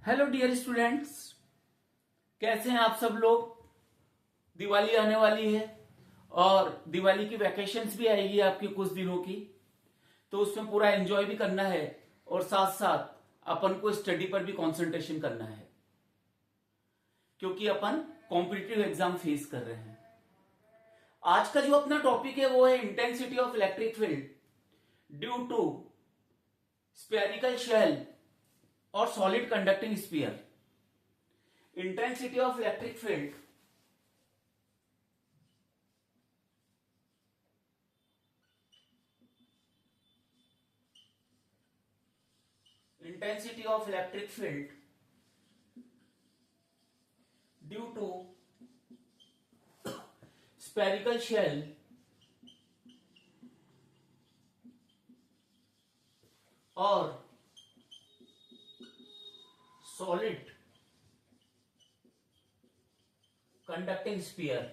Hello dear students, कैसे हैं आप सब लोग। दिवाली आने वाली है और दिवाली की वैकेशंस भी आएगी आपकी कुछ दिनों की, तो उसमें पूरा एंजॉय भी करना है और साथ साथ अपन को स्टडी पर भी कंसंट्रेशन करना है, क्योंकि अपन कॉम्पिटिटिव एग्जाम फेस कर रहे हैं। आज का जो अपना टॉपिक है वो है intensity of electric field due to spherical shell और solid conducting sphere. Intensity of electric field due to spherical shell और solid conducting sphere.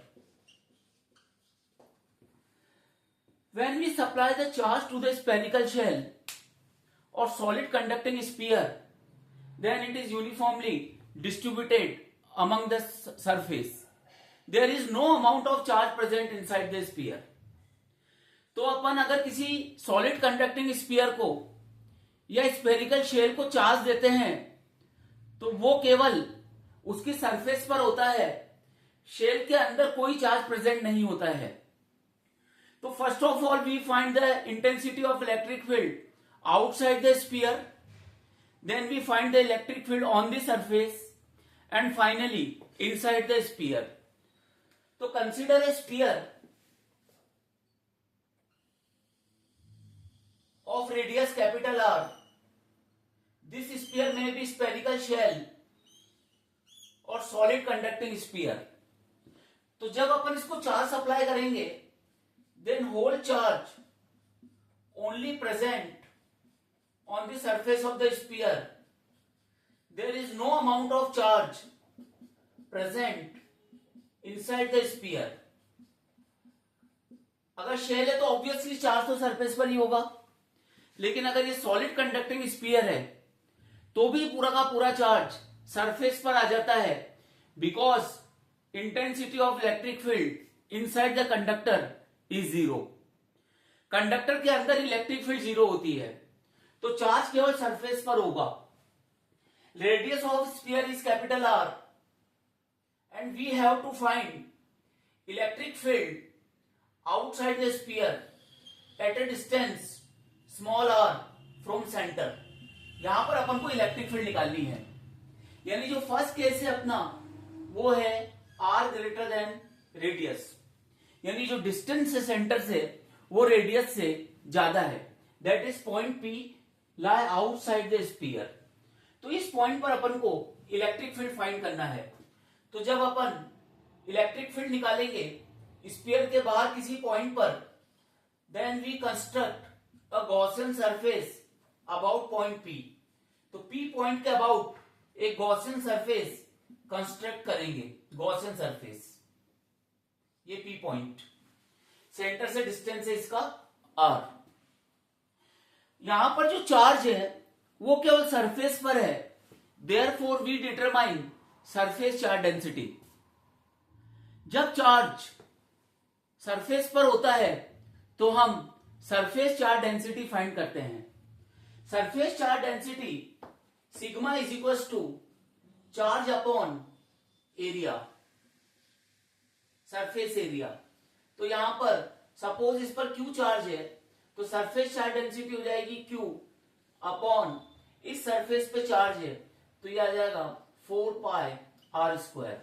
When we supply the charge to the spherical shell or solid conducting sphere, then it is uniformly distributed among the surface. There is no amount of charge present inside the sphere. तो अपन अगर किसी solid conducting sphere को या spherical shell को charge देते हैं तो वो केवल उसकी सरफेस पर होता है, शेल के अंदर कोई चार्ज प्रेजेंट नहीं होता है। तो first of all we find the intensity of electric field outside the sphere, then we find the electric field on the surface and finally inside the sphere. तो consider a sphere of radius capital R. This sphere may be spherical shell or solid conducting sphere. तो जब अपन इसको charge supply करेंगे, then whole charge only present on the surface of the sphere. There is no amount of charge present inside the sphere. अगर shell है तो obviously charge तो surface पर ही होगा, लेकिन अगर ये सॉलिड कंडक्टिंग स्फीयर है तो भी पूरा का पूरा चार्ज सरफेस पर आ जाता है, because intensity of electric field inside the conductor is zero. Conductor के अंदर इलेक्ट्रिक फील्ड जीरो होती है, तो चार्ज केवल सरफेस पर होगा। Radius of sphere is capital R and we have to find electric field outside the sphere at a distance small R from centre. यहां पर अपन को इलेक्ट्रिक फील्ड निकालनी है, यानी जो फर्स्ट केस है अपना वो है आर ग्रेटर देन रेडियस, यानी जो डिस्टेंस है सेंटर से वो रेडियस से ज्यादा है, that is point P lie outside the sphere. तो इस पॉइंट पर अपन को इलेक्ट्रिक फील्ड फाइंड करना है। तो जब अपन इलेक्ट्रिक फील्ड निकालेंगे स्फीयर के बाहर किसी पॉइंट पर, then we construct a Gaussian surface about point P. तो P पॉइंट के अबाउट एक Gaussian surface कंस्ट्रक्ट करेंगे। Gaussian surface, ये P पॉइंट, सेंटर से डिस्टेंस है इसका R। यहां पर जो चार्ज है वो केवल सरफेस पर है, therefore we determine surface charge density. जब चार्ज सरफेस पर होता है तो हम सरफेस चार्ज डेंसिटी फाइंड करते हैं। Surface charge density sigma is equal to charge upon area, surface area. तो यहां पर सपोज इस पर क्यू चार्ज है तो सरफेस चार्ज डेंसिटी हो जाएगी क्यू अपॉन इस सरफेस पे चार्ज है तो ये आ जाएगा 4 pi R square,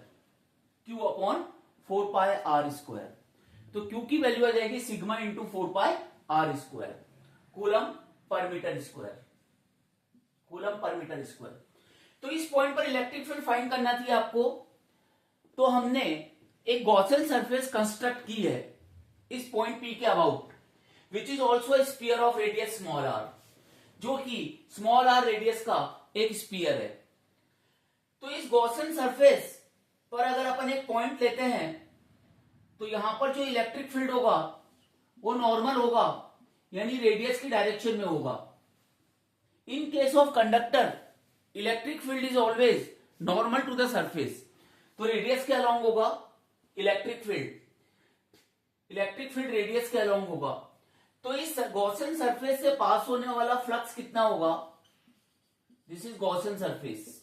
Q upon 4 pi R square. तो क्यू की वैल्यू आ जाएगी sigma into 4 pi R square, coulomb per metre square, coulomb per metre square. तो इस पॉइंट पर इलेक्ट्रिक फील्ड फाइंड करना थी आपको, तो हमने एक गॉसियन सरफेस कंस्ट्रक्ट की है इस पॉइंट पी के about, which is also a sphere of radius small R, जो कि स्मॉल आर रेडियस का एक स्फीयर है। तो इस गॉसियन सरफेस पर अगर अपन एक पॉइंट लेते हैं तो यहां पर जो इलेक्ट्रिक फील्ड होगा वो नॉर्मल होगा, यानी रेडियस की डायरेक्शन में होगा। In case of conductor electric field is always normal to the surface, तो रेडियस के अलोंग होगा इलेक्ट्रिक फील्ड रेडियस के अलोंग होगा। तो इस गॉसियन सरफेस से पास होने वाला फ्लक्स कितना होगा? This is Gaussian surface.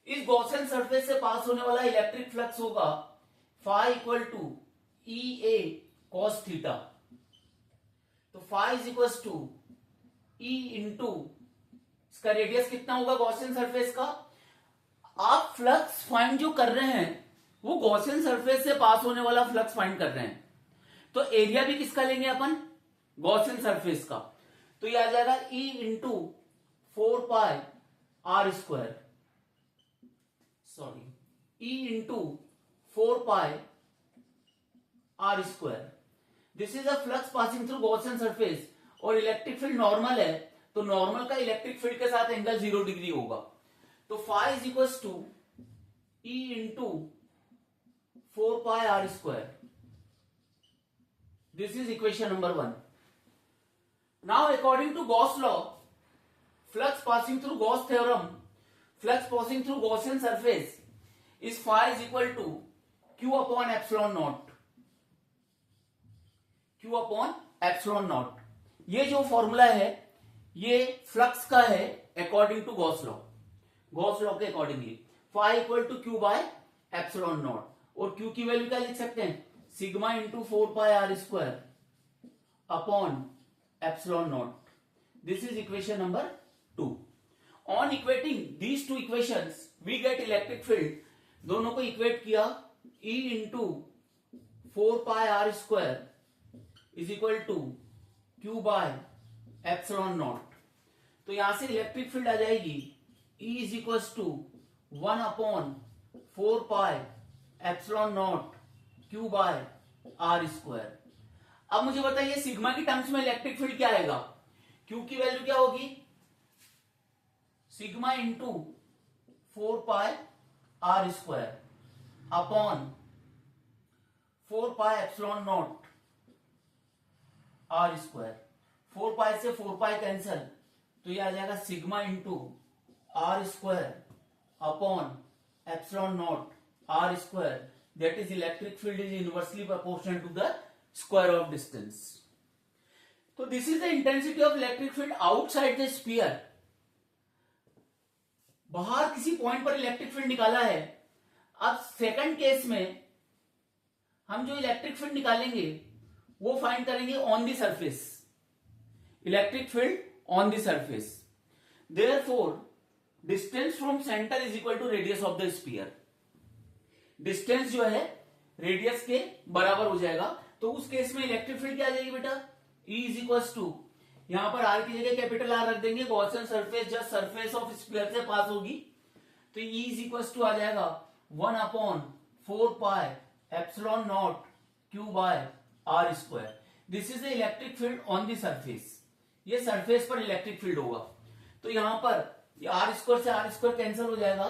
इस गॉसियन सरफेस से पास होने वाला इलेक्ट्रिक फ्लक्स होगा phi equal to E A cos theta. तो phi is equal to E into इसका रेडियस कितना होगा गॉसियन सरफेस का। आप फ्लक्स फाइंड जो कर रहे हैं वो गॉसियन सरफेस से पास होने वाला फ्लक्स फाइंड कर रहे हैं, तो एरिया भी किसका लेंगे अपन? गॉसियन सरफेस का। तो ये आ जाएगा E into 4 pi R square, sorry E into 4 pi R square. This is a flux passing through Gaussian surface और इलेक्ट्रिक फील्ड नॉर्मल है, तो नॉर्मल का इलेक्ट्रिक फील्ड के साथ एंगल 0 डिग्री होगा। तो phi is equal to E into 4 pi R square. This is equation number 1। Now according to Gauss law, flux passing through Gauss theorem, flux passing through Gaussian surface is phi is equal to Q upon epsilon naught. Q upon epsilon naught, ये जो formula है ये flux का है according to Gauss law के accordingly. Phi equal to Q by epsilon naught, और Q की value क्या लिख सकते हैं? Sigma into 4 pi R square upon epsilon naught. This is equation number 2। On equating these two equations we get electric field. दोनों को equate किया, E into 4 pi R square is equal to Q by epsilon naught. तो यहां से electric field आ जाएगी E is equal to 1 upon 4 pi epsilon naught Q by are square. अब मुझे बताइए सिग्मा की टर्म्स में इलेक्ट्रिक फील्ड क्या आएगा? Q की वैल्यू क्या होगी? Sigma into 4 pi R square upon 4 pi epsilon naught R square. 4 pi से 4 पाई कैंसल, तो ये आ जाएगा sigma into R square upon epsilon naught R square. That is electric field is inversely proportional to the square of distance. तो this is the intensity of electric field outside the sphere. बाहर किसी point पर electric field निकाला है। अब second case में हम जो इलेक्ट्रिक फील्ड निकालेंगे वो फाइंड करेंगे on the surface, electric field on the surface. Therefore distance from centre is equal to radius of the sphere. Distance जो है रेडियस के बराबर हो जाएगा, तो उस केस में इलेक्ट्रिक फील्ड क्या आ जाएगी बेटा? E इज इक्वल टू, यहां पर R की जगह कैपिटल R रख देंगे। Gaussian surface just surface of sphere से पास होगी, तो E इज इक्वल टू आ जाएगा 1 upon 4 pi epsilon naught Q by are square. This is the electric field on the surface. ये सरफेस पर इलेक्ट्रिक फील्ड होगा, तो यहां पर आर स्क्वायर से आर स्क्वायर कैंसिल हो जाएगा।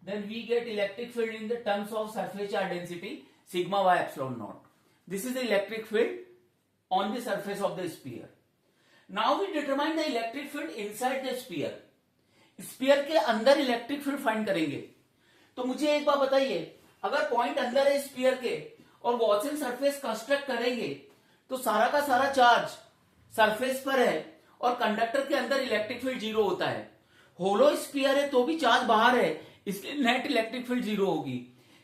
Then we get electric field in the terms of surface charge density sigma by epsilon naught. This is the electric field on the surface of the sphere. Now we determine the electric field inside the sphere. Sphere के अंदर electric field find करेंगे। तो मुझे एक बात बताइए, अगर point अंदर है स्फीयर के और गॉसियन सरफेस कंस्ट्रक्ट करेंगे तो सारा का सारा चार्ज सरफेस पर है और कंडक्टर के अंदर इलेक्ट्रिक फील्ड 0 होता है। होलो स्फीयर है तो भी चार्ज बाहर है, इसलिए नेट इलेक्ट्रिक फील्ड 0 होगी।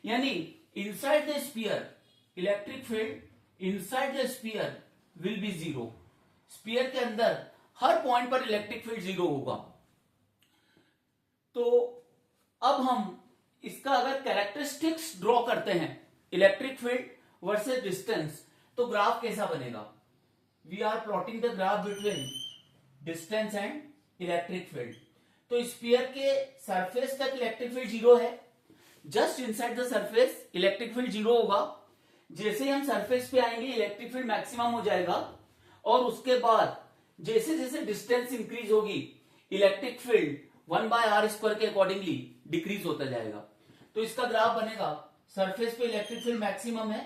यानी inside the sphere electric field inside the sphere will be 0। Sphere के अंदर हर पॉइंट पर इलेक्ट्रिक फील्ड 0 होगा। तो अब हम इसका अगर कैरेक्टरिस्टिक्स ड्रॉ करते हैं इलेक्ट्रिक फील्ड वर्सेस डिस्टेंस, तो ग्राफ कैसा बनेगा? We are plotting the graph between distance and electric field. तो स्फीयर के सरफेस तक इलेक्ट्रिक फील्ड 0 है, just inside the surface electric field 0 होगा। जैसे ही हम सरफेस पे आएंगे इलेक्ट्रिक फील्ड मैक्सिमम हो जाएगा, और उसके बाद जैसे जैसे डिस्टेंस इंक्रीज होगी electric field 1 by are square के अकॉर्डिंगली डिक्रीज होता जाएगा। तो इसका ग्राफ बनेगा, सरफेस पे इलेक्ट्रिक फील्ड मैक्सिमम है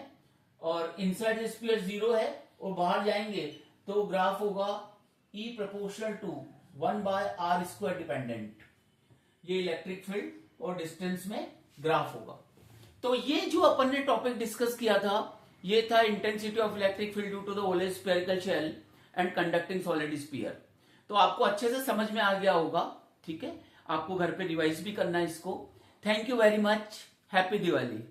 और इनसाइड द स्फीयर 0 है, और बाहर जाएंगे तो ग्राफ होगा E proportional to 1/r² dependent, ये इलेक्ट्रिक फील्ड और डिस्टेंस में ग्राफ होगा। तो ये जो अपन ने टॉपिक डिस्कस किया था, ये था intensity of electric field due to the oval spherical shell and conducting solid sphere. तो आपको अच्छे से समझ में आ गया होगा, ठीक है। आपको घर पे रिवाइज भी करना है इसको। Thank you very much, happy Diwali.